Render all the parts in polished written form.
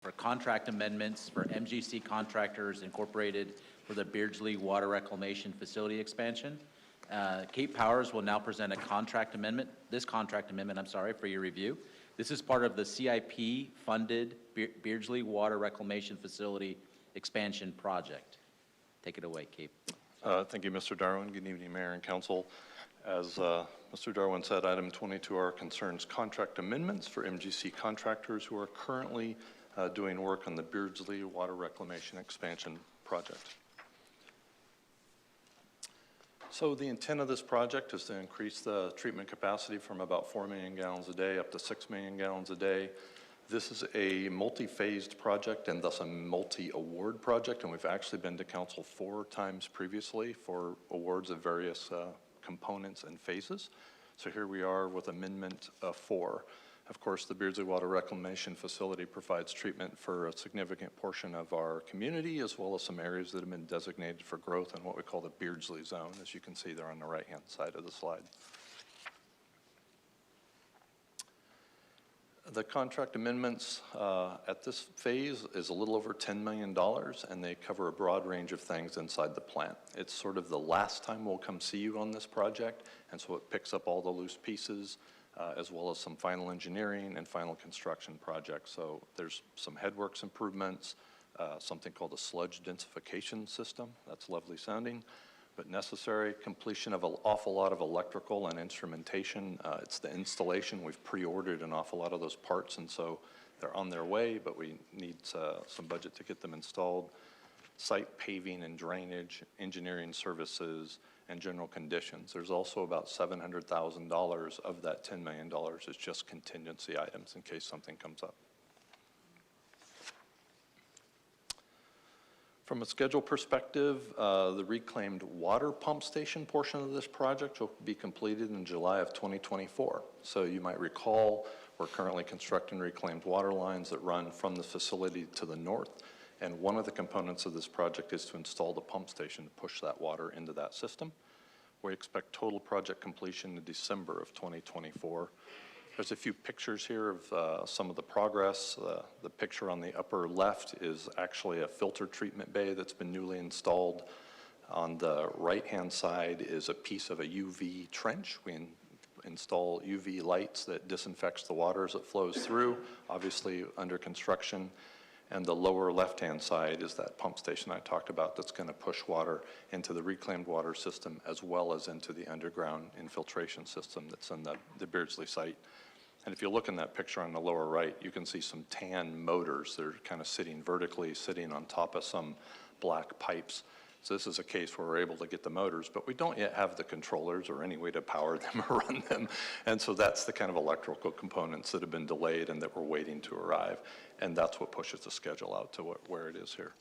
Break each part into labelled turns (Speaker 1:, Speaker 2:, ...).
Speaker 1: for contract amendments for MGC Contractors Incorporated for the Beardsley Water Reclamation Facility expansion. Cape Powers will now present a contract amendment, for your review. This is part of the CIP-funded Beardsley Water Reclamation Facility expansion project. Take it away, Cape.
Speaker 2: Thank you, Mr. Darwin. Good evening, Mayor and Council. As Mr. Darwin said, item 22R concerns contract amendments for MGC contractors who are currently doing work on the Beardsley Water Reclamation Expansion project. So the intent of this project is to increase the treatment capacity from about 4 million gallons a day up to 6 million gallons a day. This is a multi-phased project and thus a multi-award project, and we've actually been to council 4 times previously for awards of various components and phases. So here we are with Amendment 4. Of course, the Beardsley Water Reclamation Facility provides treatment for a significant portion of our community, as well as some areas that have been designated for growth in what we call the Beardsley zone, as you can see there on the right-hand side of the slide. The contract amendments at this phase is a little over $10 million, and they cover a broad range of things inside the plant. It's sort of the last time we'll come see you on this project, and so it picks up all the loose pieces, as well as some final engineering and final construction projects. So there's some headworks improvements, something called a sludge densification system. That's lovely sounding, but necessary. Completion of an awful lot of electrical and instrumentation. It's the installation. We've pre-ordered an awful lot of those parts, and so they're on their way, but we need some budget to get them installed. Site paving and drainage, engineering services, and general conditions. There's also about $700,000 of that $10 million is just contingency items in case something comes up. From a schedule perspective, the reclaimed water pump station portion of this project will be completed in July of 2024. So you might recall we're currently constructing reclaimed water lines that run from the facility to the north. And one of the components of this project is to install the pump station to push that water into that system. We expect total project completion in December of 2024. There's a few pictures here of some of the progress. The picture on the upper left is actually a filter treatment bay that's been newly installed. On the right-hand side is a piece of a UV trench. We install UV lights that disinfects the water as it flows through, obviously under construction. And the lower left-hand side is that pump station I talked about that's going to push water into the reclaimed water system as well as into the underground infiltration system that's in the Beardsley site. And if you look in that picture on the lower right, you can see some tan motors that are kind of sitting vertically, sitting on top of some black pipes. So this is a case where we're able to get the motors, but we don't yet have the controllers or any way to power them or run them. And so that's the kind of electrical components that have been delayed and that we're waiting to arrive. And that's what pushes the schedule out to where it is here.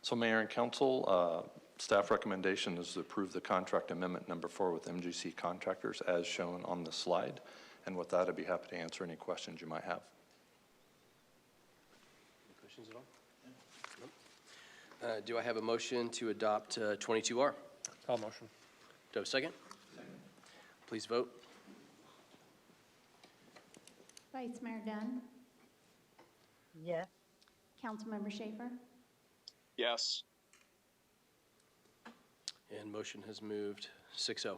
Speaker 2: So Mayor and Council, staff recommendation is to approve the contract amendment number 4 with MGC Contractors as shown on the slide. And with that, I'd be happy to answer any questions you might have.
Speaker 3: Any questions at all? Do I have a motion to adopt 22R?
Speaker 4: I'll motion.
Speaker 3: Do I have a second? Second. Please vote.
Speaker 5: Vice Mayor Dunn.
Speaker 6: Yes.
Speaker 5: Councilmember Schaefer.
Speaker 7: Yes.
Speaker 3: And motion has moved 6-0.